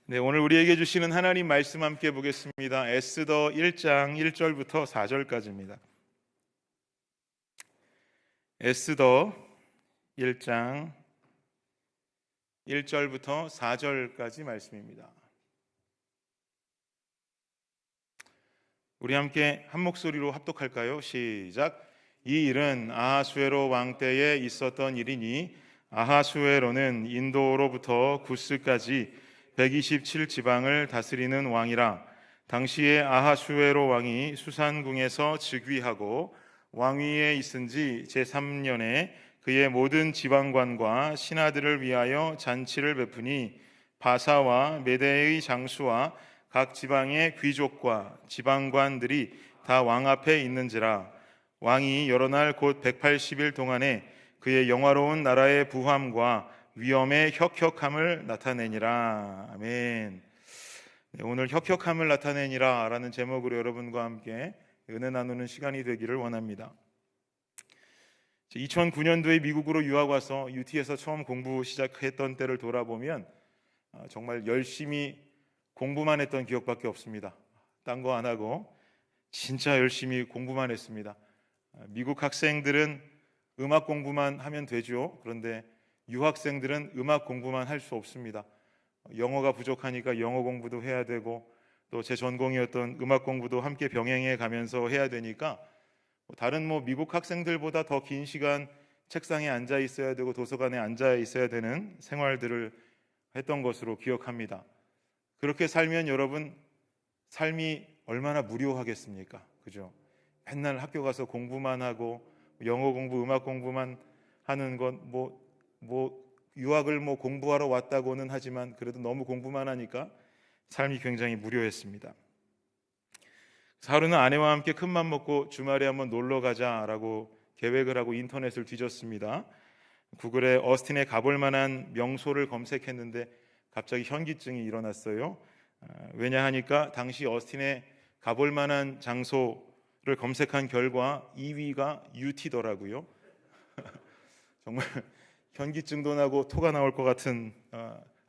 네, 오늘 우리에게 주시는 하나님 말씀 함께 보겠습니다. 에스더 1장 1절부터 4절까지입니다. 에스더 1장 1절부터 4절까지 말씀입니다. 우리 함께 한 목소리로 합독할까요? 시작. 이 일은 아하수에로 왕 때에 있었던 일이니 아하수에로는 인도로부터 구스까지 127지방을 다스리는 왕이라. 당시에 아하수에로 왕이 수산궁에서 즉위하고 왕위에 있은 지 제3년에 그의 모든 지방관과 신하들을 위하여 잔치를 베푸니 바사와 메대의 장수와 각 지방의 귀족과 지방관들이 다 왕 앞에 있는지라. 왕이 여러 날 곧 180일 동안에 그의 영화로운 나라의 부함과 위엄의 혁혁함을 나타내니라. 아멘. 네, 오늘 혁혁함을 나타내니라 라는 제목으로 여러분과 함께 은혜 나누는 시간이 되기를 원합니다. 2009년도에 미국으로 유학 와서 UT에서 처음 공부 시작했던 때를 돌아보면 정말 열심히 공부만 했던 기억밖에 없습니다. 딴 거 안 하고 진짜 열심히 공부만 했습니다. 미국 학생들은 음악 공부만 하면 되죠. 그런데 유학생들은 음악 공부만 할 수 없습니다. 영어가 부족하니까 영어 공부도 해야 되고 또 제 전공이었던 음악 공부도 함께 병행해 가면서 해야 되니까 다른 미국 학생들보다 더 긴 시간 책상에 앉아 있어야 되고 도서관에 앉아 있어야 되는 생활들을 했던 것으로 기억합니다. 그렇게 살면 여러분 삶이 얼마나 무료하겠습니까? 그죠? 맨날 학교 가서 공부만 하고 영어 공부, 음악 공부만 하는 건 유학을 공부하러 왔다고는 하지만 그래도 너무 공부만 하니까 삶이 굉장히 무료했습니다. 하루는 아내와 함께 큰맘 먹고 주말에 한번 놀러 가자라고 계획을 하고 인터넷을 뒤졌습니다. 구글에 어스틴에 가볼 만한 명소를 검색했는데 갑자기 현기증이 일어났어요. 왜냐 하니까 당시 어스틴에 가볼 만한 장소를 검색한 결과 2위가 UT더라고요. 정말 현기증도 나고 토가 나올 것 같은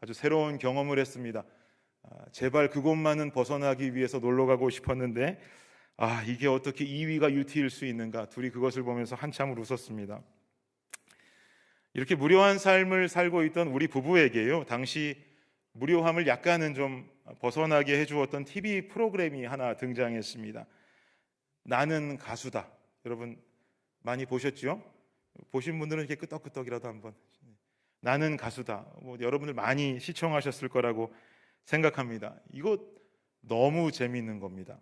아주 새로운 경험을 했습니다. 제발 그곳만은 벗어나기 위해서 놀러 가고 싶었는데 이게 어떻게 2위가 UT일 수 있는가. 둘이 그것을 보면서 한참을 웃었습니다. 이렇게 무료한 삶을 살고 있던 우리 부부에게요, 당시 무료함을 약간은 좀 벗어나게 해주었던 TV 프로그램이 하나 등장했습니다. 나는 가수다. 여러분 많이 보셨죠? 보신 분들은 이렇게 끄떡끄떡이라도 한번. 나는 가수다. 여러분들 많이 시청하셨을 거라고 생각합니다. 이거 너무 재미있는 겁니다.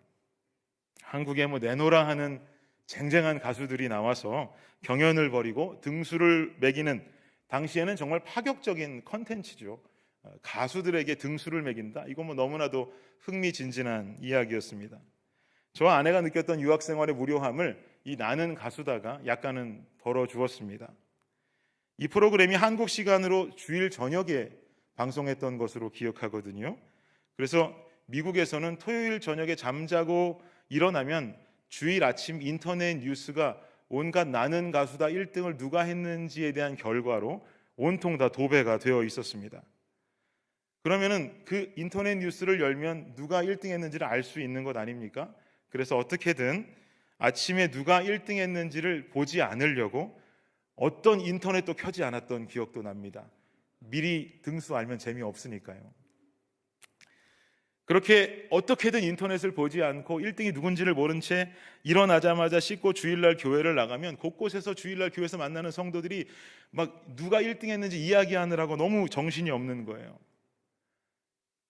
한국에 내노라 하는 쟁쟁한 가수들이 나와서 경연을 벌이고 등수를 매기는, 당시에는 정말 파격적인 컨텐츠죠. 가수들에게 등수를 매긴다. 이거 너무나도 흥미진진한 이야기였습니다. 저와 아내가 느꼈던 유학 생활의 무료함을 이 나는 가수다가 약간은 덜어주었습니다. 이 프로그램이 한국 시간으로 주일 저녁에 방송했던 것으로 기억하거든요. 그래서 미국에서는 토요일 저녁에 잠자고 일어나면 주일 아침 인터넷 뉴스가 온갖 나는 가수다 1등을 누가 했는지에 대한 결과로 온통 다 도배가 되어 있었습니다. 그러면은 그 인터넷 뉴스를 열면 누가 1등 했는지를 알 수 있는 것 아닙니까? 그래서 어떻게든 아침에 누가 1등 했는지를 보지 않으려고 어떤 인터넷도 켜지 않았던 기억도 납니다. 미리 등수 알면 재미없으니까요. 그렇게 어떻게든 인터넷을 보지 않고 1등이 누군지를 모른 채 일어나자마자 씻고 주일날 교회를 나가면 곳곳에서 주일날 교회에서 만나는 성도들이 누가 1등 했는지 이야기하느라고 너무 정신이 없는 거예요.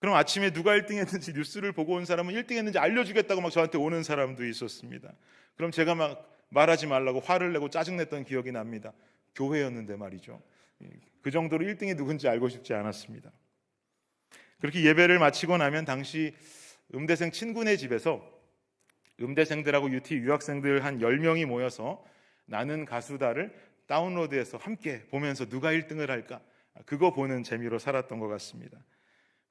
그럼 아침에 누가 1등 했는지 뉴스를 보고 온 사람은 1등 했는지 알려주겠다고 저한테 오는 사람도 있었습니다. 그럼 제가 말하지 말라고 화를 내고 짜증냈던 기억이 납니다. 교회였는데 말이죠. 그 정도로 1등이 누군지 알고 싶지 않았습니다. 그렇게 예배를 마치고 나면 당시 음대생 친구네 집에서 음대생들하고 UT 유학생들 한 10명이 모여서 나는 가수다를 다운로드해서 함께 보면서 누가 1등을 할까, 그거 보는 재미로 살았던 것 같습니다.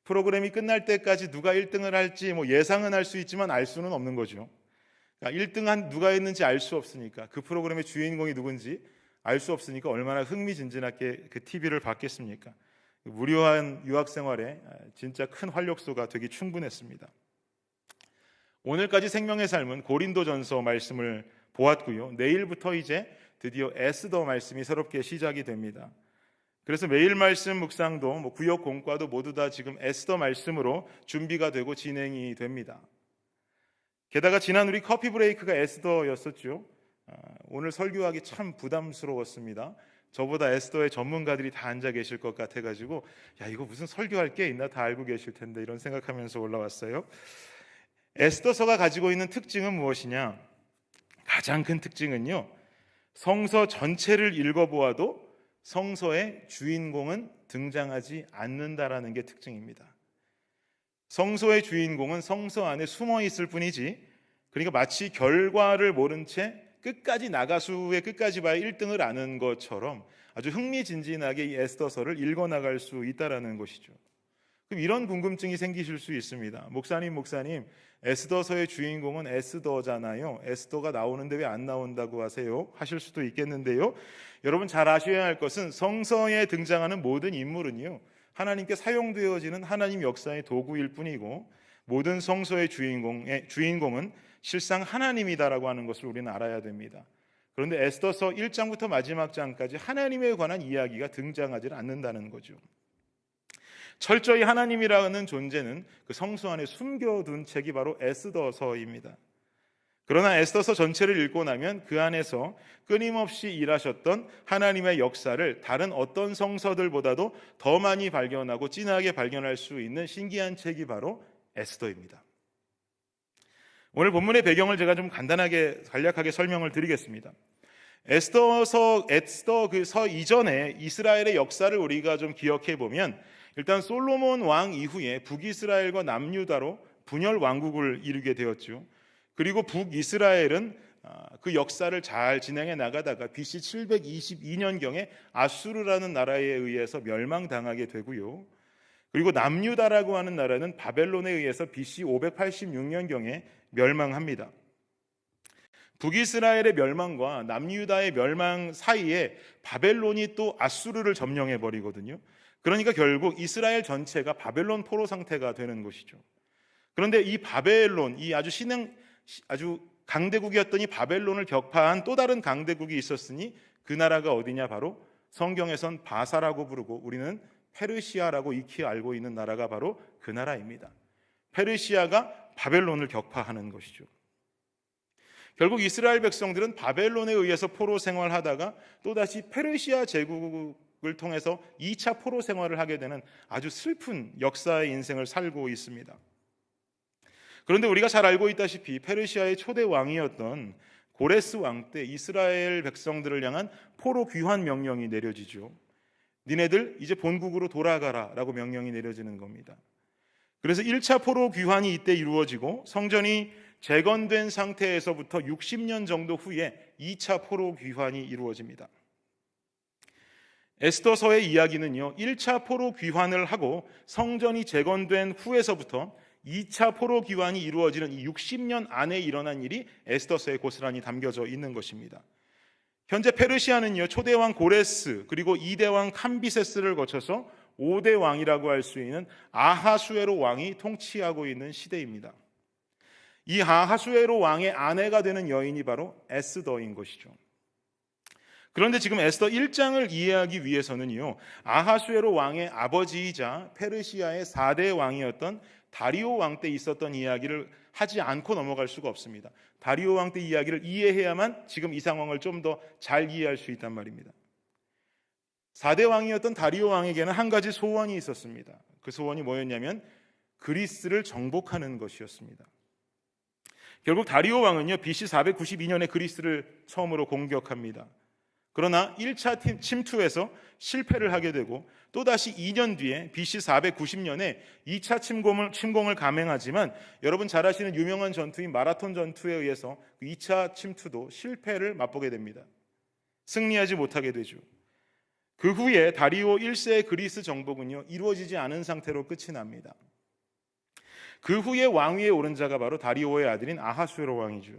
프로그램이 끝날 때까지 누가 1등을 할지 예상은 할 수 있지만 알 수는 없는 거죠. 1등 누가 했는지 알 수 없으니까, 그 프로그램의 주인공이 누군지 알 수 없으니까 얼마나 흥미진진하게 그 TV를 봤겠습니까? 무료한 유학 생활에 진짜 큰 활력소가 되기 충분했습니다. 오늘까지 생명의 삶은 고린도전서 말씀을 보았고요. 내일부터 이제 드디어 에스더 말씀이 새롭게 시작이 됩니다. 그래서 매일 말씀 묵상도 구역 공과도 모두 다 지금 에스더 말씀으로 준비가 되고 진행이 됩니다. 게다가 지난 우리 커피 브레이크가 에스더였었죠. 오늘 설교하기 참 부담스러웠습니다. 저보다 에스더의 전문가들이 다 앉아 계실 것 같아가지고 이거 무슨 설교할 게 있나 다 알고 계실 텐데 이런 생각하면서 올라왔어요. 에스더서가 가지고 있는 특징은 무엇이냐? 가장 큰 특징은요, 성서 전체를 읽어보아도 성서의 주인공은 등장하지 않는다라는 게 특징입니다. 성서의 주인공은 성서 안에 숨어 있을 뿐이지, 그러니까 마치 결과를 모른 채 끝까지 나가수의 끝까지 봐야 1등을 아는 것처럼 아주 흥미진진하게 이 에스더서를 읽어나갈 수 있다라는 것이죠. 그럼 이런 궁금증이 생기실 수 있습니다. 목사님, 에스더서의 주인공은 에스더잖아요. 에스더가 나오는데 왜 안 나온다고 하세요? 하실 수도 있겠는데요. 여러분 잘 아셔야 할 것은 성서에 등장하는 모든 인물은요, 하나님께 사용되어지는 하나님 역사의 도구일 뿐이고, 모든 성서의 주인공은 실상 하나님이다라고 하는 것을 우리는 알아야 됩니다. 그런데 에스더서 1장부터 마지막 장까지 하나님에 관한 이야기가 등장하지 않는다는 거죠. 철저히 하나님이라는 존재는 그 성서 안에 숨겨둔 책이 바로 에스더서입니다. 그러나 에스더서 전체를 읽고 나면 그 안에서 끊임없이 일하셨던 하나님의 역사를 다른 어떤 성서들보다도 더 많이 발견하고 진하게 발견할 수 있는 신기한 책이 바로 에스더입니다. 오늘 본문의 배경을 제가 좀 간략하게 설명을 드리겠습니다. 에스더 그 서 이전에 이스라엘의 역사를 우리가 좀 기억해 보면, 일단 솔로몬 왕 이후에 북이스라엘과 남유다로 분열 왕국을 이루게 되었죠. 그리고 북이스라엘은 그 역사를 잘 진행해 나가다가 BC 722년경에 아수르라는 나라에 의해서 멸망당하게 되고요. 그리고 남유다라고 하는 나라는 바벨론에 의해서 BC 586년경에 멸망합니다. 북이스라엘의 멸망과 남유다의 멸망 사이에 바벨론이 또 아수르를 점령해 버리거든요. 그러니까 결국 이스라엘 전체가 바벨론 포로 상태가 되는 것이죠. 그런데 이 바벨론, 이 아주 강대국이었던 이 바벨론을 격파한 또 다른 강대국이 있었으니 그 나라가 어디냐? 바로 성경에선 바사라고 부르고 우리는 페르시아라고 익히 알고 있는 나라가 바로 그 나라입니다. 페르시아가 바벨론을 격파하는 것이죠. 결국 이스라엘 백성들은 바벨론에 의해서 포로 생활하다가 또다시 페르시아 제국을 통해서 2차 포로 생활을 하게 되는 아주 슬픈 역사의 인생을 살고 있습니다. 그런데 우리가 잘 알고 있다시피 페르시아의 초대 왕이었던 고레스 왕 때 이스라엘 백성들을 향한 포로 귀환 명령이 내려지죠. 니네들 이제 본국으로 돌아가라라고 명령이 내려지는 겁니다. 그래서 1차 포로 귀환이 이때 이루어지고 성전이 재건된 상태에서부터 60년 정도 후에 2차 포로 귀환이 이루어집니다. 에스더서의 이야기는요, 1차 포로 귀환을 하고 성전이 재건된 후에서부터 2차 포로 귀환이 이루어지는 이 60년 안에 일어난 일이 에스더서에 고스란히 담겨져 있는 것입니다. 현재 페르시아는요, 초대왕 고레스 그리고 2대왕 캄비세스를 거쳐서 5대 왕이라고 할 수 있는 아하수에로 왕이 통치하고 있는 시대입니다. 이 아하수에로 왕의 아내가 되는 여인이 바로 에스더인 것이죠. 그런데 지금 에스더 1장을 이해하기 위해서는요, 아하수에로 왕의 아버지이자 페르시아의 4대 왕이었던 다리오 왕 때 있었던 이야기를 하지 않고 넘어갈 수가 없습니다. 다리오 왕 때 이야기를 이해해야만 지금 이 상황을 좀 더 잘 이해할 수 있단 말입니다. 4대 왕이었던 다리오 왕에게는 한 가지 소원이 있었습니다. 그 소원이 뭐였냐면 그리스를 정복하는 것이었습니다. 결국 다리오 왕은요, BC 492년에 그리스를 처음으로 공격합니다. 그러나 1차 침투에서 실패를 하게 되고 또다시 2년 뒤에 BC 490년에 2차 침공을 감행하지만 여러분 잘 아시는 유명한 전투인 마라톤 전투에 의해서 2차 침투도 실패를 맛보게 됩니다. 승리하지 못하게 되죠. 그 후에 다리오 1세의 그리스 정복은요, 이루어지지 않은 상태로 끝이 납니다. 그 후에 왕위에 오른 자가 바로 다리오의 아들인 아하수에로 왕이죠.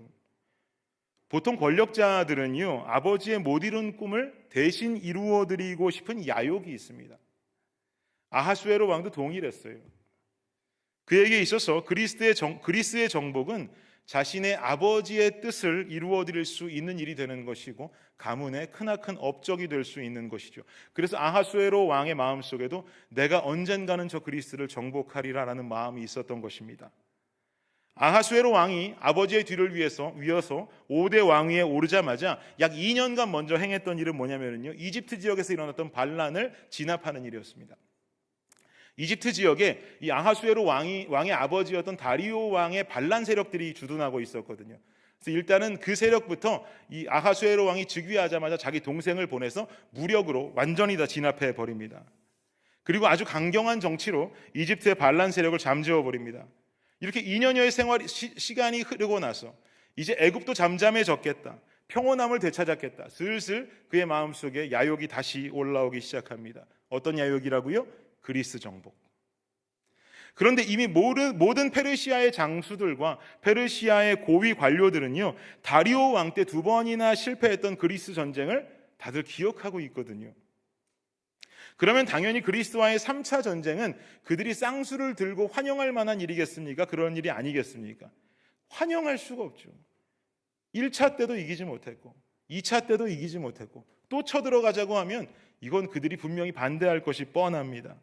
보통 권력자들은요, 아버지의 못 이룬 꿈을 대신 이루어드리고 싶은 야욕이 있습니다. 아하수에로 왕도 동일했어요. 그에게 있어서 그리스의 정복은 자신의 아버지의 뜻을 이루어 드릴 수 있는 일이 되는 것이고 가문의 크나큰 업적이 될 수 있는 것이죠. 그래서 아하수에로 왕의 마음속에도 내가 언젠가는 저 그리스를 정복하리라라는 마음이 있었던 것입니다. 아하수에로 왕이 아버지의 뒤를 위어서 5대 왕위에 오르자마자 약 2년간 먼저 행했던 일은 뭐냐면요, 이집트 지역에서 일어났던 반란을 진압하는 일이었습니다. 이집트 지역에 이 아하수에로 왕의 아버지였던 다리오 왕의 반란 세력들이 주둔하고 있었거든요. 그래서 일단은 그 세력부터 이 아하수에로 왕이 즉위하자마자 자기 동생을 보내서 무력으로 완전히 다 진압해 버립니다. 그리고 아주 강경한 정치로 이집트의 반란 세력을 잠재워 버립니다. 이렇게 2년여의 시간이 흐르고 나서 이제 애굽도 잠잠해졌겠다, 평온함을 되찾았겠다. 슬슬 그의 마음속에 야욕이 다시 올라오기 시작합니다. 어떤 야욕이라고요? 그리스 정복. 그런데 이미 모든 페르시아의 장수들과 페르시아의 고위 관료들은요, 다리오 왕 때 2번이나 실패했던 그리스 전쟁을 다들 기억하고 있거든요. 그러면 당연히 그리스와의 3차 전쟁은 그들이 쌍수를 들고 환영할 만한 일이겠습니까? 그런 일이 아니겠습니까? 환영할 수가 없죠. 1차 때도 이기지 못했고 2차 때도 이기지 못했고 또 쳐들어가자고 하면 이건 그들이 분명히 반대할 것이 뻔합니다.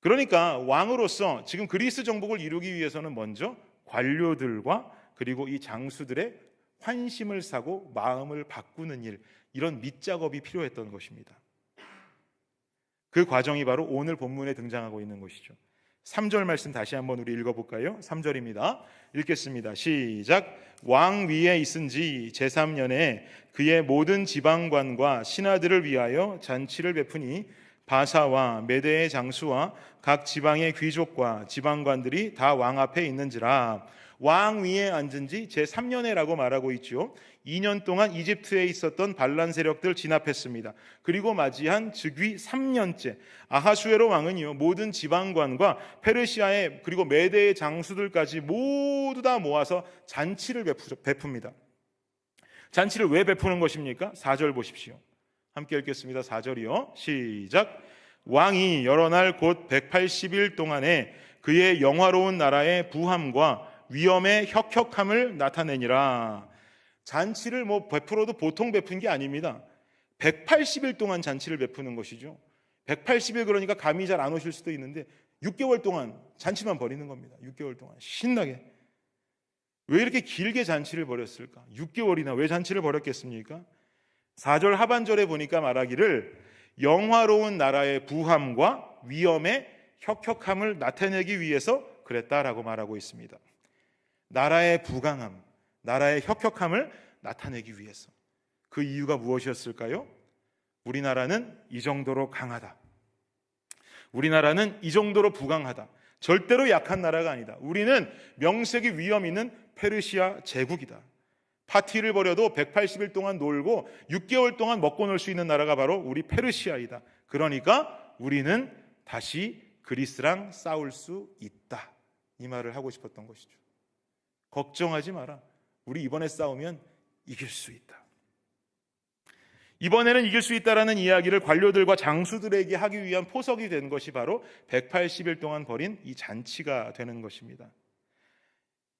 그러니까 왕으로서 지금 그리스 정복을 이루기 위해서는 먼저 관료들과 그리고 이 장수들의 환심을 사고 마음을 바꾸는 일, 이런 밑작업이 필요했던 것입니다. 그 과정이 바로 오늘 본문에 등장하고 있는 것이죠. 3절 말씀 다시 한번 우리 읽어볼까요? 3절입니다. 읽겠습니다. 시작. 왕 위에 있은지 제3년에 그의 모든 지방관과 신하들을 위하여 잔치를 베푸니 바사와 메대의 장수와 각 지방의 귀족과 지방관들이 다 왕 앞에 있는지라. 왕 위에 앉은 지 제3년에라고 말하고 있죠. 2년 동안 이집트에 있었던 반란 세력들 진압했습니다. 그리고 맞이한 즉위 3년째 아하수에로 왕은요, 모든 지방관과 페르시아의 그리고 메대의 장수들까지 모두 다 모아서 잔치를 베풉니다. 잔치를 왜 베푸는 것입니까? 4절 보십시오. 함께 읽겠습니다. 4절이요. 시작. 왕이 여러 날 곧 180일 동안에 그의 영화로운 나라의 부함과 위엄의 혁혁함을 나타내니라. 잔치를 베풀어도 보통 베푼 게 아닙니다. 180일 동안 잔치를 베푸는 것이죠. 180일 그러니까 감이 잘 안 오실 수도 있는데 6개월 동안 잔치만 벌이는 겁니다. 6개월 동안 신나게. 왜 이렇게 길게 잔치를 벌였을까? 6개월이나 왜 잔치를 벌였겠습니까? 4절 하반절에 보니까 말하기를 영화로운 나라의 부함과 위엄의 혁혁함을 나타내기 위해서 그랬다라고 말하고 있습니다. 나라의 부강함, 나라의 혁혁함을 나타내기 위해서. 그 이유가 무엇이었을까요? 우리나라는 이 정도로 강하다. 우리나라는 이 정도로 부강하다. 절대로 약한 나라가 아니다. 우리는 명색이 위엄 있는 페르시아 제국이다. 파티를 벌여도 180일 동안 놀고 6개월 동안 먹고 놀 수 있는 나라가 바로 우리 페르시아이다. 그러니까 우리는 다시 그리스랑 싸울 수 있다. 이 말을 하고 싶었던 것이죠. 걱정하지 마라. 우리 이번에 싸우면 이길 수 있다. 이번에는 이길 수 있다라는 이야기를 관료들과 장수들에게 하기 위한 포석이 된 것이 바로 180일 동안 벌인 이 잔치가 되는 것입니다.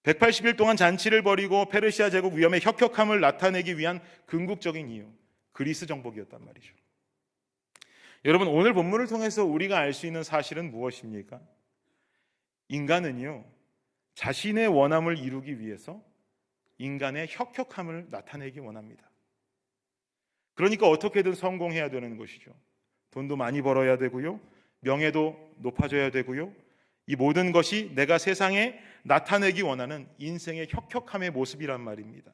180일 동안 잔치를 벌이고 페르시아 제국 위엄의 혁혁함을 나타내기 위한 궁극적인 이유, 그리스 정복이었단 말이죠. 여러분, 오늘 본문을 통해서 우리가 알 수 있는 사실은 무엇입니까? 인간은요, 자신의 원함을 이루기 위해서 인간의 혁혁함을 나타내기 원합니다. 그러니까 어떻게든 성공해야 되는 것이죠. 돈도 많이 벌어야 되고요, 명예도 높아져야 되고요, 이 모든 것이 내가 세상에 나타내기 원하는 인생의 혁혁함의 모습이란 말입니다.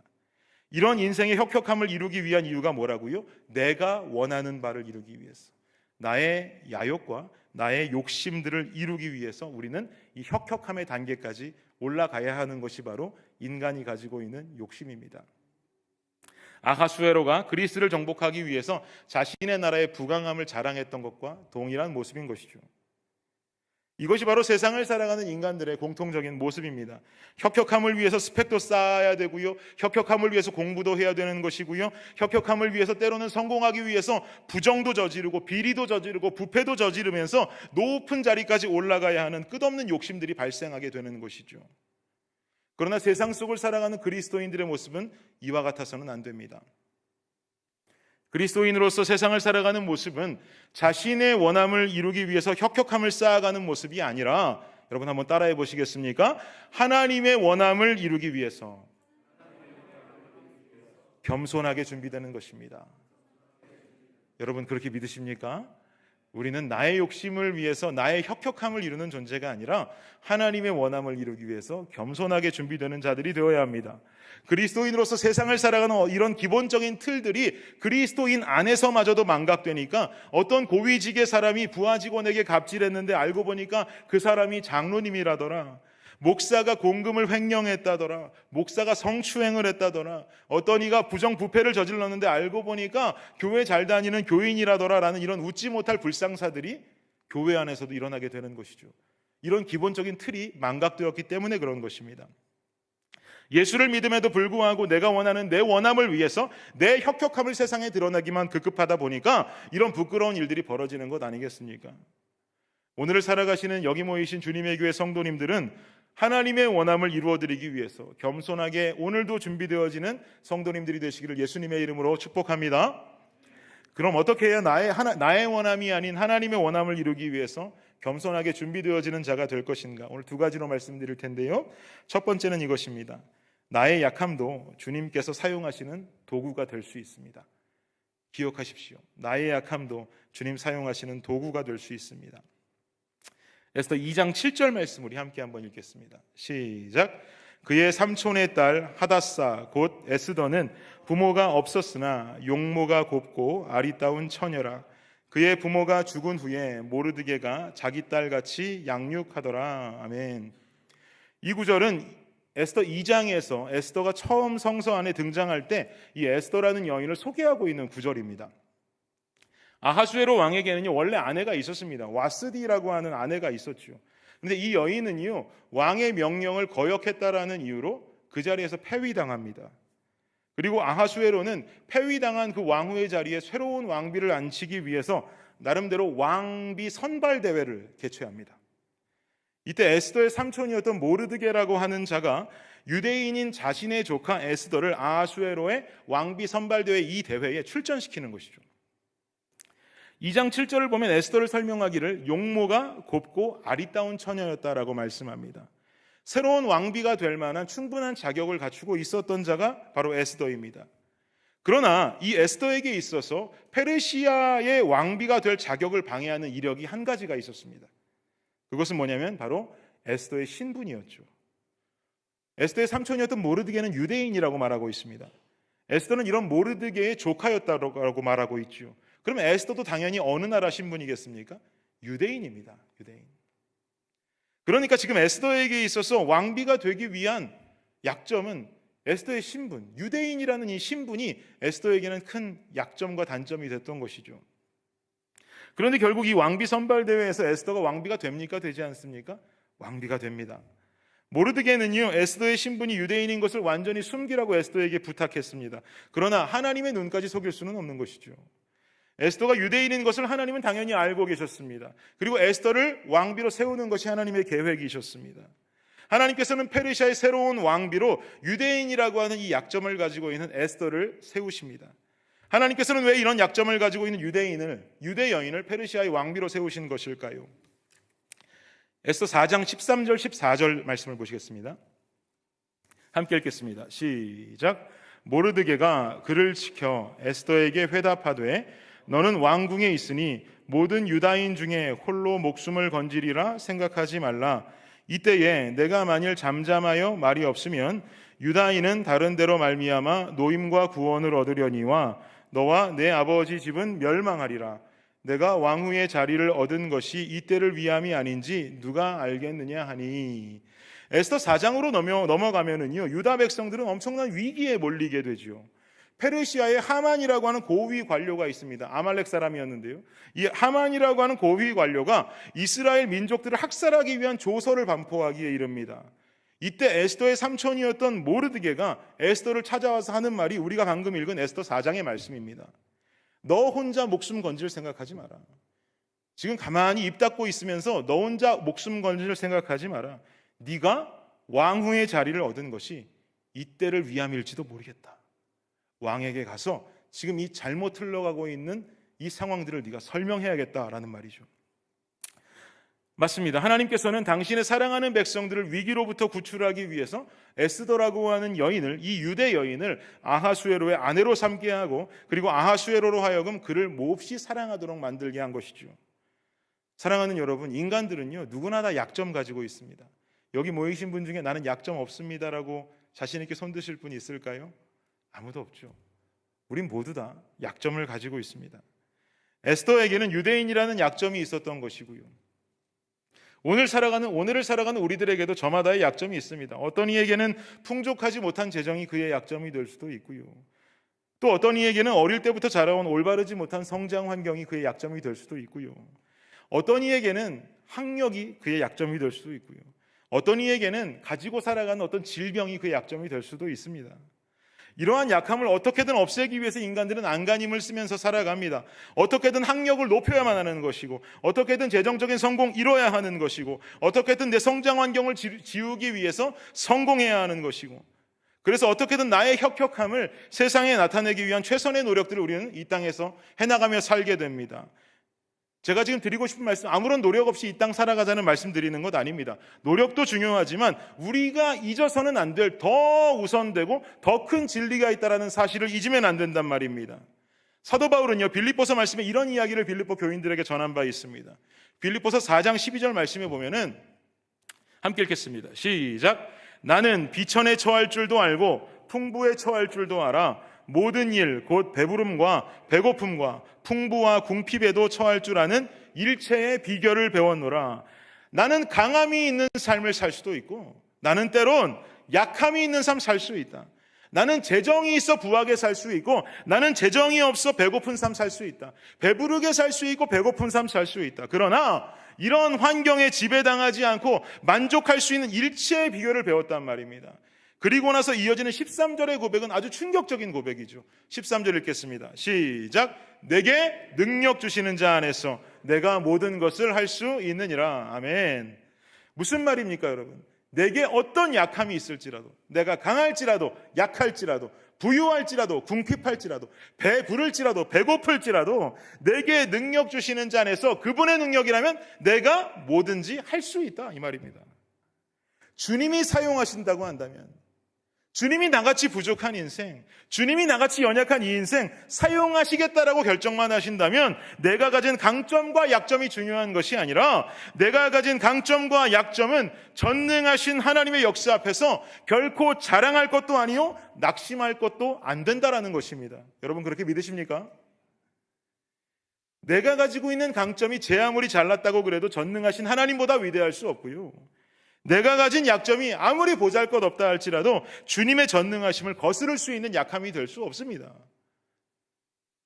이런 인생의 혁혁함을 이루기 위한 이유가 뭐라고요? 내가 원하는 바를 이루기 위해서, 나의 야욕과 나의 욕심들을 이루기 위해서 우리는 이 혁혁함의 단계까지 올라가야 하는 것이 바로 인간이 가지고 있는 욕심입니다. 아하수에로가 그리스를 정복하기 위해서 자신의 나라의 부강함을 자랑했던 것과 동일한 모습인 것이죠. 이것이 바로 세상을 살아가는 인간들의 공통적인 모습입니다. 혁혁함을 위해서 스펙도 쌓아야 되고요. 혁혁함을 위해서 공부도 해야 되는 것이고요. 혁혁함을 위해서 때로는 성공하기 위해서 부정도 저지르고 비리도 저지르고 부패도 저지르면서 높은 자리까지 올라가야 하는 끝없는 욕심들이 발생하게 되는 것이죠. 그러나 세상 속을 살아가는 그리스도인들의 모습은 이와 같아서는 안 됩니다. 그리스도인으로서 세상을 살아가는 모습은 자신의 원함을 이루기 위해서 혁혁함을 쌓아가는 모습이 아니라, 여러분 한번 따라해 보시겠습니까? 하나님의 원함을 이루기 위해서 겸손하게 준비되는 것입니다. 여러분 그렇게 믿으십니까? 우리는 나의 욕심을 위해서 나의 혁혁함을 이루는 존재가 아니라 하나님의 원함을 이루기 위해서 겸손하게 준비되는 자들이 되어야 합니다. 그리스도인으로서 세상을 살아가는 이런 기본적인 틀들이 그리스도인 안에서마저도 망각되니까 어떤 고위직의 사람이 부하 직원에게 갑질했는데 알고 보니까 그 사람이 장로님이라더라, 목사가 공금을 횡령했다더라, 목사가 성추행을 했다더라, 어떤 이가 부정부패를 저질렀는데 알고 보니까 교회 잘 다니는 교인이라더라 라는 이런 웃지 못할 불상사들이 교회 안에서도 일어나게 되는 것이죠. 이런 기본적인 틀이 망각되었기 때문에 그런 것입니다. 예수를 믿음에도 불구하고 내가 원하는 내 원함을 위해서 내 혁혁함을 세상에 드러나기만 급급하다 보니까 이런 부끄러운 일들이 벌어지는 것 아니겠습니까? 오늘을 살아가시는 여기 모이신 주님의 교회 성도님들은 하나님의 원함을 이루어드리기 위해서 겸손하게 오늘도 준비되어지는 성도님들이 되시기를 예수님의 이름으로 축복합니다. 그럼 어떻게 해야 나의 원함이 아닌 하나님의 원함을 이루기 위해서 겸손하게 준비되어지는 자가 될 것인가? 오늘 두 가지로 말씀드릴 텐데요. 첫 번째는 이것입니다. 나의 약함도 주님께서 사용하시는 도구가 될 수 있습니다. 기억하십시오. 나의 약함도 주님 사용하시는 도구가 될 수 있습니다. 에스더 2장 7절 말씀 우리 함께 한번 읽겠습니다. 시작. 그의 삼촌의 딸 하닷사 곧 에스더는 부모가 없었으나 용모가 곱고 아리따운 처녀라. 그의 부모가 죽은 후에 모르드게가 자기 딸같이 양육하더라. 아멘. 이 구절은 에스더 2장에서 에스더가 처음 성서 안에 등장할 때 이 에스더라는 여인을 소개하고 있는 구절입니다. 아하수에로 왕에게는요 원래 아내가 있었습니다. 와스디라고 하는 아내가 있었죠. 그런데 이 여인은요 왕의 명령을 거역했다라는 이유로 그 자리에서 폐위당합니다. 그리고 아하수에로는 폐위당한 그 왕후의 자리에 새로운 왕비를 앉히기 위해서 나름대로 왕비 선발 대회를 개최합니다. 이때 에스더의 삼촌이었던 모르드게라고 하는 자가 유대인인 자신의 조카 에스더를 아하수에로의 왕비 선발 대회 이 대회에 출전시키는 것이죠. 2장 7절을 보면 에스더를 설명하기를 용모가 곱고 아리따운 처녀였다라고 말씀합니다. 새로운 왕비가 될 만한 충분한 자격을 갖추고 있었던 자가 바로 에스더입니다. 그러나 이 에스더에게 있어서 페르시아의 왕비가 될 자격을 방해하는 이력이 한 가지가 있었습니다. 그것은 뭐냐면 바로 에스더의 신분이었죠. 에스더의 삼촌이었던 모르드게는 유대인이라고 말하고 있습니다. 에스더는 이런 모르드게의 조카였다고 말하고 있죠. 그러면 에스더도 당연히 어느 나라 신분이겠습니까? 유대인입니다. 유대인. 그러니까 지금 에스더에게 있어서 왕비가 되기 위한 약점은 에스더의 신분, 유대인이라는 이 신분이 에스더에게는 큰 약점과 단점이 됐던 것이죠. 그런데 결국 이 왕비 선발 대회에서 에스더가 왕비가 됩니까? 되지 않습니까? 왕비가 됩니다. 모르드게는요 에스더의 신분이 유대인인 것을 완전히 숨기라고 에스더에게 부탁했습니다. 그러나 하나님의 눈까지 속일 수는 없는 것이죠. 에스더가 유대인인 것을 하나님은 당연히 알고 계셨습니다. 그리고 에스더를 왕비로 세우는 것이 하나님의 계획이셨습니다. 하나님께서는 페르시아의 새로운 왕비로 유대인이라고 하는 이 약점을 가지고 있는 에스더를 세우십니다. 하나님께서는 왜 이런 약점을 가지고 있는 유대 여인을 페르시아의 왕비로 세우신 것일까요? 에스더 4장 13절 14절 말씀을 보시겠습니다. 함께 읽겠습니다. 시작. 모르드게가 그를 지켜 에스더에게 회답하되 너는 왕궁에 있으니 모든 유다인 중에 홀로 목숨을 건지리라 생각하지 말라. 이때에 내가 만일 잠잠하여 말이 없으면 유다인은 다른 데로 말미암아 노임과 구원을 얻으려니와 너와 내 아버지 집은 멸망하리라. 내가 왕후의 자리를 얻은 것이 이때를 위함이 아닌지 누가 알겠느냐 하니. 에스더 4장으로 넘어가면은요 유다 백성들은 엄청난 위기에 몰리게 되죠. 페르시아에 하만이라고 하는 고위 관료가 있습니다. 아말렉 사람이었는데요. 이 하만이라고 하는 고위 관료가 이스라엘 민족들을 학살하기 위한 조서를 반포하기에 이릅니다. 이때 에스더의 삼촌이었던 모르드게가 에스더를 찾아와서 하는 말이 우리가 방금 읽은 에스더 4장의 말씀입니다. 너 혼자 목숨 건질 생각하지 마라. 지금 가만히 입 닫고 있으면서 너 혼자 목숨 건질 생각하지 마라. 네가 왕후의 자리를 얻은 것이 이때를 위함일지도 모르겠다. 왕에게 가서 지금 이 잘못 흘러가고 있는 이 상황들을 네가 설명해야겠다라는 말이죠. 맞습니다. 하나님께서는 당신의 사랑하는 백성들을 위기로부터 구출하기 위해서 에스더라고 하는 여인을, 이 유대 여인을 아하수에로의 아내로 삼게 하고, 그리고 아하수에로로 하여금 그를 몹시 사랑하도록 만들게 한 것이죠. 사랑하는 여러분, 인간들은요 누구나 다 약점 가지고 있습니다. 여기 모이신 분 중에 나는 약점 없습니다라고 자신 있게 손 드실 분이 있을까요? 아무도 없죠. 우린 모두 다 약점을 가지고 있습니다. 에스더에게는 유대인이라는 약점이 있었던 것이고요. 오늘을 살아가는 우리들에게도 저마다의 약점이 있습니다. 어떤 이에게는 풍족하지 못한 재정이 그의 약점이 될 수도 있고요. 또 어떤 이에게는 어릴 때부터 자라온 올바르지 못한 성장 환경이 그의 약점이 될 수도 있고요. 어떤 이에게는 학력이 그의 약점이 될 수도 있고요. 어떤 이에게는 가지고 살아가는 어떤 질병이 그의 약점이 될 수도 있습니다. 이러한 약함을 어떻게든 없애기 위해서 인간들은 안간힘을 쓰면서 살아갑니다. 어떻게든 학력을 높여야만 하는 것이고, 어떻게든 재정적인 성공 이뤄야 하는 것이고, 어떻게든 내 성장 환경을 지우기 위해서 성공해야 하는 것이고, 그래서 어떻게든 나의 혁혁함을 세상에 나타내기 위한 최선의 노력들을 우리는 이 땅에서 해나가며 살게 됩니다. 제가 지금 드리고 싶은 말씀, 아무런 노력 없이 이 땅 살아가자는 말씀 드리는 것 아닙니다. 노력도 중요하지만 우리가 잊어서는 안 될 더 우선되고 더 큰 진리가 있다는 사실을 잊으면 안 된단 말입니다. 사도 바울은요 빌립보서 말씀에 이런 이야기를 빌립보 교인들에게 전한 바 있습니다. 빌립보서 4장 12절 말씀에 보면은 함께 읽겠습니다. 시작. 나는 비천에 처할 줄도 알고 풍부에 처할 줄도 알아. 모든 일 곧 배부름과 배고픔과 풍부와 궁핍에도 처할 줄 아는 일체의 비결을 배웠노라. 나는 강함이 있는 삶을 살 수도 있고, 나는 때론 약함이 있는 삶 살 수 있다. 나는 재정이 있어 부하게 살 수 있고, 나는 재정이 없어 배고픈 삶 살 수 있다. 배부르게 살 수 있고 배고픈 삶 살 수 있다. 그러나 이런 환경에 지배당하지 않고 만족할 수 있는 일체의 비결을 배웠단 말입니다. 그리고 나서 이어지는 13절의 고백은 아주 충격적인 고백이죠. 13절 읽겠습니다. 시작. 내게 능력 주시는 자 안에서 내가 모든 것을 할 수 있느니라. 아멘. 무슨 말입니까, 여러분? 내게 어떤 약함이 있을지라도, 내가 강할지라도 약할지라도 부유할지라도 궁핍할지라도 배부를지라도 배고플지라도 내게 능력 주시는 자 안에서 그분의 능력이라면 내가 뭐든지 할 수 있다, 이 말입니다. 주님이 사용하신다고 한다면, 주님이 나같이 부족한 인생, 주님이 나같이 연약한 이 인생 사용하시겠다라고 결정만 하신다면 내가 가진 강점과 약점이 중요한 것이 아니라 내가 가진 강점과 약점은 전능하신 하나님의 역사 앞에서 결코 자랑할 것도 아니요 낙심할 것도 안 된다라는 것입니다. 여러분 그렇게 믿으십니까? 내가 가지고 있는 강점이 제 아무리 잘났다고 그래도 전능하신 하나님보다 위대할 수 없고요, 내가 가진 약점이 아무리 보잘것없다 할지라도 주님의 전능하심을 거스를 수 있는 약함이 될 수 없습니다.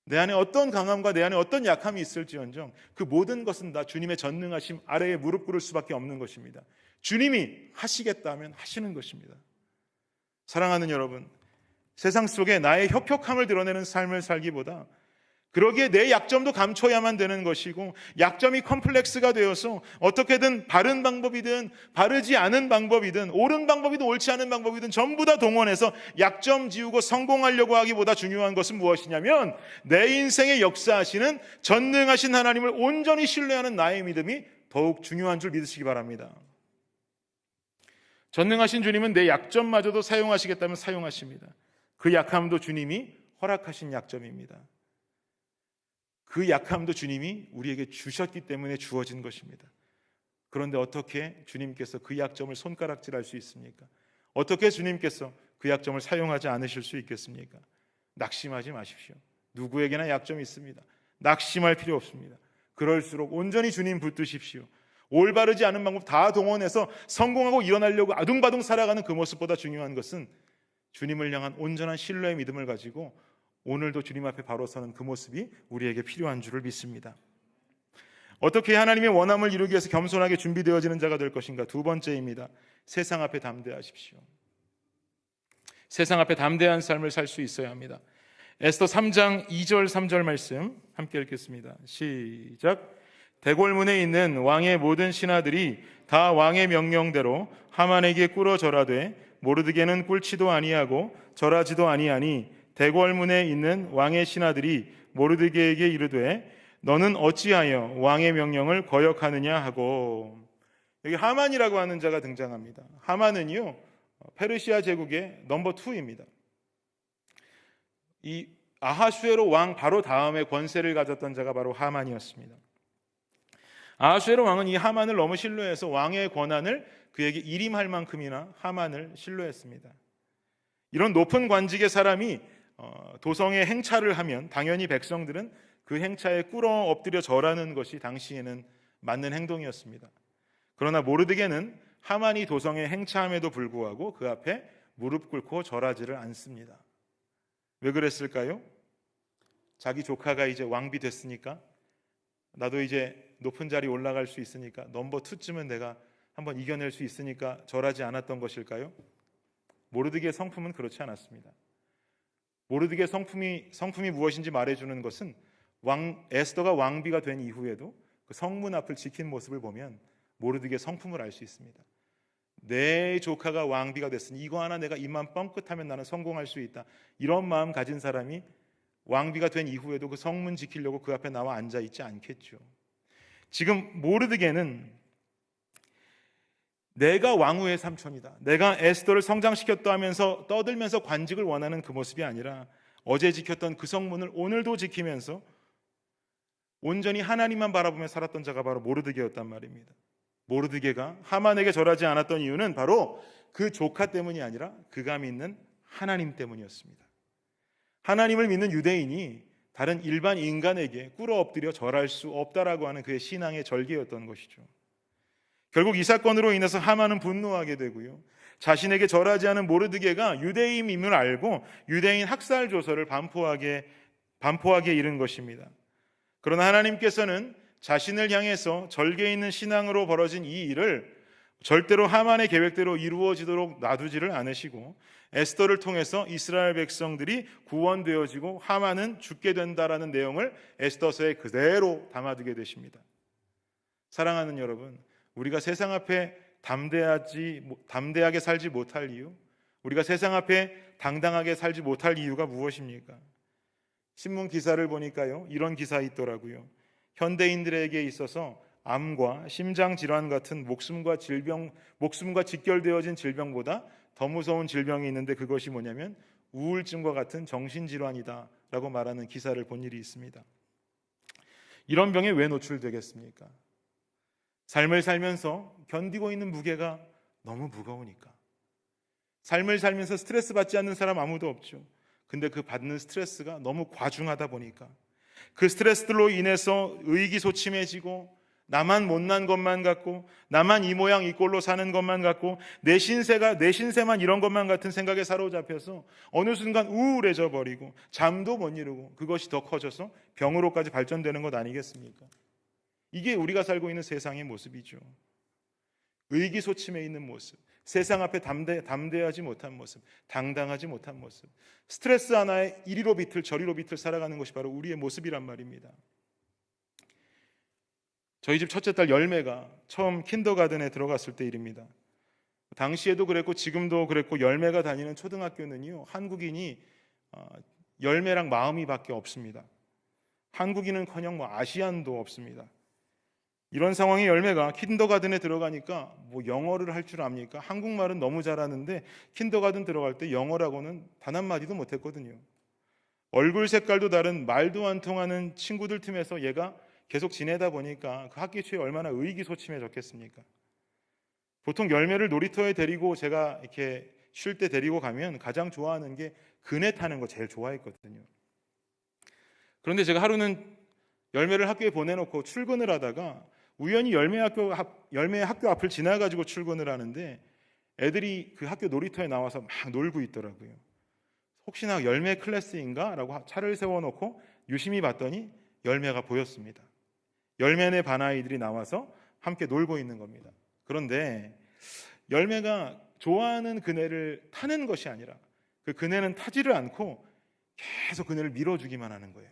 내 안에 어떤 강함과 내 안에 어떤 약함이 있을지언정 그 모든 것은 다 주님의 전능하심 아래에 무릎 꿇을 수밖에 없는 것입니다. 주님이 하시겠다면 하시는 것입니다. 사랑하는 여러분, 세상 속에 나의 혁혁함을 드러내는 삶을 살기보다 그러기에 내 약점도 감춰야만 되는 것이고, 약점이 컴플렉스가 되어서 어떻게든 바른 방법이든 바르지 않은 방법이든 옳은 방법이든 옳지 않은 방법이든 전부 다 동원해서 약점 지우고 성공하려고 하기보다 중요한 것은 무엇이냐면 내 인생에 역사하시는 전능하신 하나님을 온전히 신뢰하는 나의 믿음이 더욱 중요한 줄 믿으시기 바랍니다. 전능하신 주님은 내 약점마저도 사용하시겠다면 사용하십니다. 그 약함도 주님이 허락하신 약점입니다. 그 약함도 주님이 우리에게 주셨기 때문에 주어진 것입니다. 그런데 어떻게 주님께서 그 약점을 손가락질할 수 있습니까? 어떻게 주님께서 그 약점을 사용하지 않으실 수 있겠습니까? 낙심하지 마십시오. 누구에게나 약점이 있습니다. 낙심할 필요 없습니다. 그럴수록 온전히 주님 붙드십시오. 올바르지 않은 방법 다 동원해서 성공하고 일어나려고 아둥바둥 살아가는 그 모습보다 중요한 것은 주님을 향한 온전한 신뢰의 믿음을 가지고 오늘도 주님 앞에 바로 서는 그 모습이 우리에게 필요한 줄을 믿습니다. 어떻게 하나님의 원함을 이루기 위해서 겸손하게 준비되어지는 자가 될 것인가? 두 번째입니다. 세상 앞에 담대하십시오. 세상 앞에 담대한 삶을 살 수 있어야 합니다. 에스더 3장 2절 3절 말씀 함께 읽겠습니다. 시작. 대궐문에 있는 왕의 모든 신하들이 다 왕의 명령대로 하만에게 꿇어 절하되 모르드게는 꿇지도 아니하고 절하지도 아니하니 대궐문에 있는 왕의 신하들이 모르드게에게 이르되 너는 어찌하여 왕의 명령을 거역하느냐 하고. 여기 하만이라고 하는 자가 등장합니다. 하만은요 페르시아 제국의 넘버 2입니다. 이 아하수에로 왕 바로 다음에 권세를 가졌던 자가 바로 하만이었습니다. 아하수에로 왕은 이 하만을 너무 신뢰해서 왕의 권한을 그에게 일임할 만큼이나 하만을 신뢰했습니다. 이런 높은 관직의 사람이 도성에 행차를 하면 당연히 백성들은 그 행차에 꿇어 엎드려 절하는 것이 당시에는 맞는 행동이었습니다. 그러나 모르드게는 하만이 도성에 행차함에도 불구하고 그 앞에 무릎 꿇고 절하지를 않습니다. 왜 그랬을까요? 자기 조카가 이제 왕비 됐으니까, 나도 이제 높은 자리 올라갈 수 있으니까, 넘버 2쯤은 내가 한번 이겨낼 수 있으니까 절하지 않았던 것일까요? 모르드게의 성품은 그렇지 않았습니다. 모르드게의 성품이 무엇인지 말해주는 것은 에스더가 왕비가 된 이후에도 그 성문 앞을 지킨 모습을 보면 모르드게의 성품을 알 수 있습니다. 내 조카가 왕비가 됐으니 이거 하나 내가 입만 뻥끗하면 나는 성공할 수 있다. 이런 마음 가진 사람이 왕비가 된 이후에도 그 성문 지키려고 그 앞에 나와 앉아 있지 않겠죠. 지금 모르드게는 내가 왕후의 삼촌이다, 내가 에스더를 성장시켰다 하면서 떠들면서 관직을 원하는 그 모습이 아니라 어제 지켰던 그 성문을 오늘도 지키면서 온전히 하나님만 바라보며 살았던 자가 바로 모르드게였단 말입니다. 모르드게가 하만에게 절하지 않았던 이유는 바로 그 조카 때문이 아니라 그가 믿는 하나님 때문이었습니다. 하나님을 믿는 유대인이 다른 일반 인간에게 꿇어 엎드려 절할 수 없다라고 하는 그의 신앙의 절개였던 것이죠. 결국 이 사건으로 인해서 하만은 분노하게 되고요, 자신에게 절하지 않은 모르드게가 유대인임을 알고 유대인 학살 조서를 반포하게 이른 것입니다. 그러나 하나님께서는 자신을 향해서 절개 있는 신앙으로 벌어진 이 일을 절대로 하만의 계획대로 이루어지도록 놔두지를 않으시고 에스더를 통해서 이스라엘 백성들이 구원되어지고 하만은 죽게 된다라는 내용을 에스더서에 그대로 담아두게 되십니다. 사랑하는 여러분, 우리가 세상 앞에 담대하게 살지 못할 이유, 우리가 세상 앞에 당당하게 살지 못할 이유가 무엇입니까? 신문 기사를 보니까요, 이런 기사 있더라고요. 현대인들에게 있어서 암과 심장질환 같은 목숨과 직결되어진 질병보다 더 무서운 질병이 있는데 그것이 뭐냐면 우울증과 같은 정신질환이다 라고 말하는 기사를 본 일이 있습니다. 이런 병에 왜 노출되겠습니까? 삶을 살면서 견디고 있는 무게가 너무 무거우니까. 삶을 살면서 스트레스 받지 않는 사람 아무도 없죠. 근데 그 받는 스트레스가 너무 과중하다 보니까 그 스트레스들로 인해서 의기소침해지고 나만 못난 것만 같고 나만 이 모양 이 꼴로 사는 것만 같고 내 신세만 이런 것만 같은 생각에 사로잡혀서 어느 순간 우울해져 버리고 잠도 못 이루고 그것이 더 커져서 병으로까지 발전되는 것 아니겠습니까? 이게 우리가 살고 있는 세상의 모습이죠. 의기소침해 있는 모습, 세상 앞에 담대하지 못한 모습, 당당하지 못한 모습, 스트레스 하나에 이리로 비틀 저리로 비틀 살아가는 것이 바로 우리의 모습이란 말입니다. 저희 집 첫째 딸 열매가 처음 킨더가든에 들어갔을 때 일입니다. 당시에도 그랬고 지금도 그랬고 열매가 다니는 초등학교는요, 한국인이 열매랑 마음이밖에 없습니다. 한국인은커녕 아시안도 없습니다. 이런 상황에 열매가 킨더가든에 들어가니까 영어를 할 줄 압니까? 한국말은 너무 잘하는데 킨더가든 들어갈 때 영어라고는 단 한마디도 못했거든요. 얼굴 색깔도 다른 말도 안 통하는 친구들 틈에서 얘가 계속 지내다 보니까 그 학기 초에 얼마나 의기소침해졌겠습니까? 보통 열매를 놀이터에 데리고 제가 이렇게 쉴 때 데리고 가면 가장 좋아하는 게 그네 타는 거 제일 좋아했거든요. 그런데 제가 하루는 열매를 학교에 보내놓고 출근을 하다가 우연히 열매 학교 앞을 지나가지고 출근을 하는데 애들이 그 학교 놀이터에 나와서 막 놀고 있더라고요. 혹시나 열매 클래스인가? 라고 차를 세워놓고 유심히 봤더니 열매가 보였습니다. 열매의 반아이들이 나와서 함께 놀고 있는 겁니다. 그런데 열매가 좋아하는 그네를 타는 것이 아니라 그 그네는 타지를 않고 계속 그네를 밀어주기만 하는 거예요.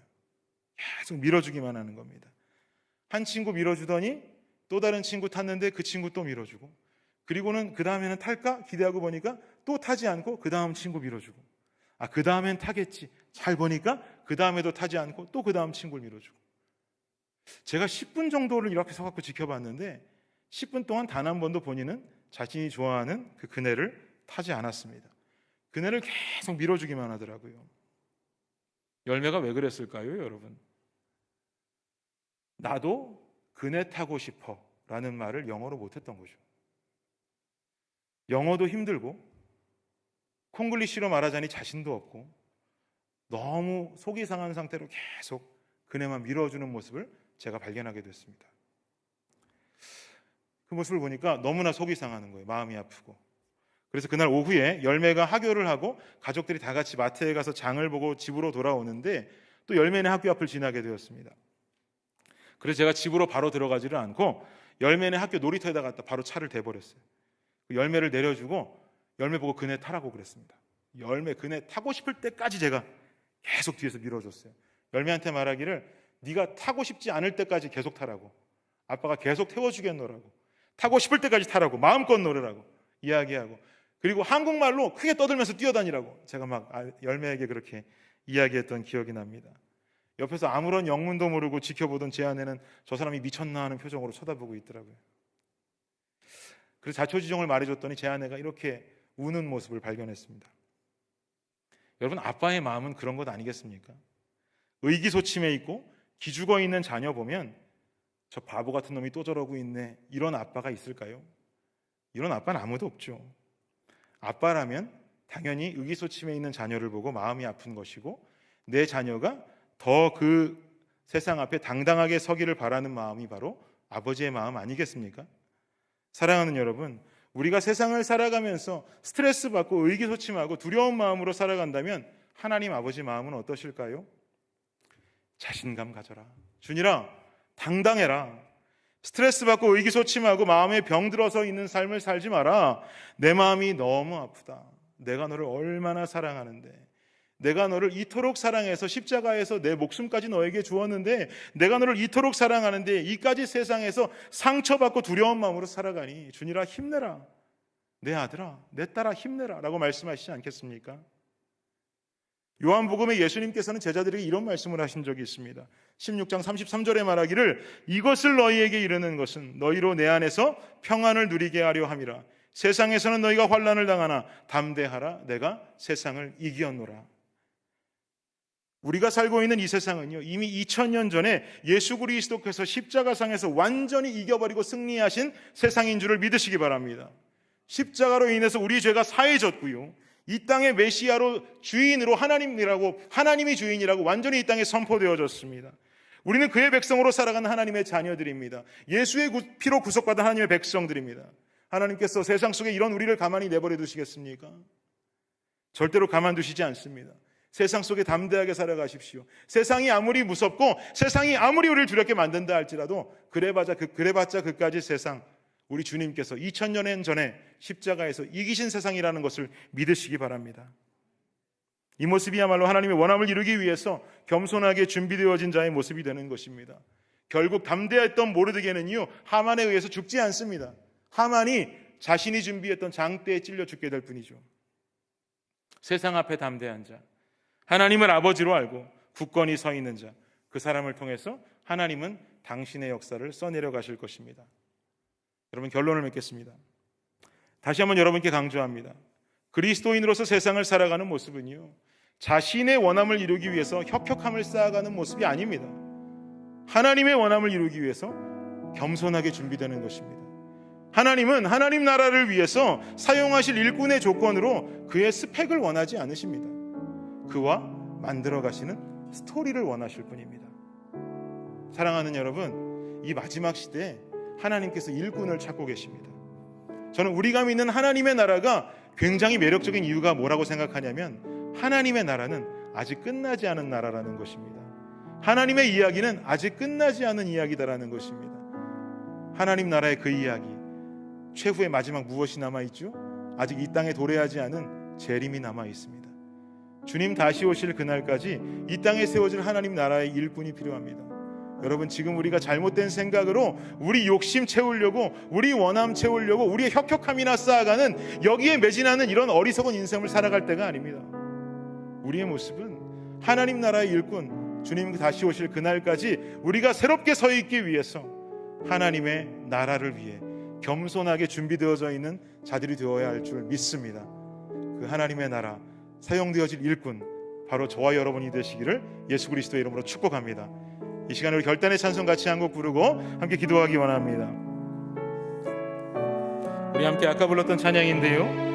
계속 밀어주기만 하는 겁니다. 한 친구 밀어주더니 또 다른 친구 탔는데 그 친구 또 밀어주고, 그리고는 그 다음에는 탈까 기대하고 보니까 또 타지 않고 그 다음 친구 밀어주고, 그 다음엔 타겠지 잘 보니까 그 다음에도 타지 않고 또 그 다음 친구를 밀어주고. 제가 10분 정도를 이렇게 서갖고 지켜봤는데 10분 동안 단 한 번도 본인은 자신이 좋아하는 그 그네를 타지 않았습니다. 그네를 계속 밀어주기만 하더라고요. 열매가 왜 그랬을까요, 여러분? 나도 그네 타고 싶어 라는 말을 영어로 못했던 거죠. 영어도 힘들고 콩글리시로 말하자니 자신도 없고 너무 속이 상한 상태로 계속 그네만 밀어주는 모습을 제가 발견하게 됐습니다. 그 모습을 보니까 너무나 속이 상하는 거예요. 마음이 아프고. 그래서 그날 오후에 열매가 하교를 하고 가족들이 다 같이 마트에 가서 장을 보고 집으로 돌아오는데 또 열매는 학교 앞을 지나게 되었습니다. 그래서 제가 집으로 바로 들어가지를 않고 열매는 학교 놀이터에다 갖다 바로 차를 대버렸어요. 열매를 내려주고 열매 보고 그네 타라고 그랬습니다. 열매 그네 타고 싶을 때까지 제가 계속 뒤에서 밀어줬어요. 열매한테 말하기를 네가 타고 싶지 않을 때까지 계속 타라고, 아빠가 계속 태워주겠노라고, 타고 싶을 때까지 타라고, 마음껏 노래라고 이야기하고, 그리고 한국말로 크게 떠들면서 뛰어다니라고 제가 막 열매에게 그렇게 이야기했던 기억이 납니다. 옆에서 아무런 영문도 모르고 지켜보던 제 아내는 저 사람이 미쳤나 하는 표정으로 쳐다보고 있더라고요. 그래서 자초지종을 말해줬더니 제 아내가 이렇게 우는 모습을 발견했습니다. 여러분, 아빠의 마음은 그런 것 아니겠습니까? 의기소침해 있고 기죽어 있는 자녀 보면 저 바보 같은 놈이 또 저러고 있네, 이런 아빠가 있을까요? 이런 아빠는 아무도 없죠. 아빠라면 당연히 의기소침해 있는 자녀를 보고 마음이 아픈 것이고, 내 자녀가 더 그 세상 앞에 당당하게 서기를 바라는 마음이 바로 아버지의 마음 아니겠습니까? 사랑하는 여러분, 우리가 세상을 살아가면서 스트레스 받고 의기소침하고 두려운 마음으로 살아간다면 하나님 아버지 마음은 어떠실까요? 자신감 가져라. 주니라, 당당해라. 스트레스 받고 의기소침하고 마음에 병들어서 있는 삶을 살지 마라. 내 마음이 너무 아프다. 내가 너를 얼마나 사랑하는데, 내가 너를 이토록 사랑해서 십자가에서 내 목숨까지 너에게 주었는데, 내가 너를 이토록 사랑하는데 이까지 세상에서 상처받고 두려운 마음으로 살아가니 주니라, 힘내라. 내 아들아, 내 딸아, 힘내라 라고 말씀하시지 않겠습니까? 요한복음에 예수님께서는 제자들에게 이런 말씀을 하신 적이 있습니다. 16장 33절에 말하기를 이것을 너희에게 이르는 것은 너희로 내 안에서 평안을 누리게 하려 함이라. 세상에서는 너희가 환난을 당하나 담대하라. 내가 세상을 이기었노라. 우리가 살고 있는 이 세상은요, 이미 2000년 전에 예수 그리스도께서 십자가상에서 완전히 이겨버리고 승리하신 세상인 줄을 믿으시기 바랍니다. 십자가로 인해서 우리 죄가 사해졌고요, 이 땅의 메시아로 주인으로 하나님이 주인이라고 완전히 이 땅에 선포되어졌습니다. 우리는 그의 백성으로 살아가는 하나님의 자녀들입니다. 예수의 피로 구속받은 하나님의 백성들입니다. 하나님께서 세상 속에 이런 우리를 가만히 내버려 두시겠습니까? 절대로 가만두시지 않습니다. 세상 속에 담대하게 살아가십시오. 세상이 아무리 무섭고 세상이 아무리 우리를 두렵게 만든다 할지라도 그래봤자 그까지 세상, 우리 주님께서 2000년 전에 십자가에서 이기신 세상이라는 것을 믿으시기 바랍니다. 이 모습이야말로 하나님의 원함을 이루기 위해서 겸손하게 준비되어진 자의 모습이 되는 것입니다. 결국 담대했던 모르드게는요, 하만에 의해서 죽지 않습니다. 하만이 자신이 준비했던 장대에 찔려 죽게 될 뿐이죠. 세상 앞에 담대한 자, 하나님을 아버지로 알고 굳건히 서 있는 자, 그 사람을 통해서 하나님은 당신의 역사를 써내려 가실 것입니다. 여러분, 결론을 맺겠습니다. 다시 한번 여러분께 강조합니다. 그리스도인으로서 세상을 살아가는 모습은요, 자신의 원함을 이루기 위해서 혁혁함을 쌓아가는 모습이 아닙니다. 하나님의 원함을 이루기 위해서 겸손하게 준비되는 것입니다. 하나님은 하나님 나라를 위해서 사용하실 일꾼의 조건으로 그의 스펙을 원하지 않으십니다. 그와 만들어 가시는 스토리를 원하실 뿐입니다. 사랑하는 여러분, 이 마지막 시대에 하나님께서 일꾼을 찾고 계십니다. 저는 우리가 믿는 하나님의 나라가 굉장히 매력적인 이유가 뭐라고 생각하냐면, 하나님의 나라는 아직 끝나지 않은 나라라는 것입니다. 하나님의 이야기는 아직 끝나지 않은 이야기다라는 것입니다. 하나님 나라의 그 이야기, 최후의 마지막 무엇이 남아있죠? 아직 이 땅에 도래하지 않은 재림이 남아있습니다. 주님 다시 오실 그날까지 이 땅에 세워질 하나님 나라의 일꾼이 필요합니다. 여러분, 지금 우리가 잘못된 생각으로 우리 욕심 채우려고, 우리 원함 채우려고 우리의 혁혁함이나 쌓아가는, 여기에 매진하는 이런 어리석은 인생을 살아갈 때가 아닙니다. 우리의 모습은 하나님 나라의 일꾼, 주님 다시 오실 그날까지 우리가 새롭게 서 있기 위해서 하나님의 나라를 위해 겸손하게 준비되어져 있는 자들이 되어야 할 줄 믿습니다. 그 하나님의 나라, 사용되어질 일꾼, 바로 저와 여러분이 되시기를 예수 그리스도의 이름으로 축복합니다. 이 시간에 우리 결단의 찬송 같이 한 곡 부르고 함께 기도하기 원합니다. 우리 함께 아까 불렀던 찬양인데요,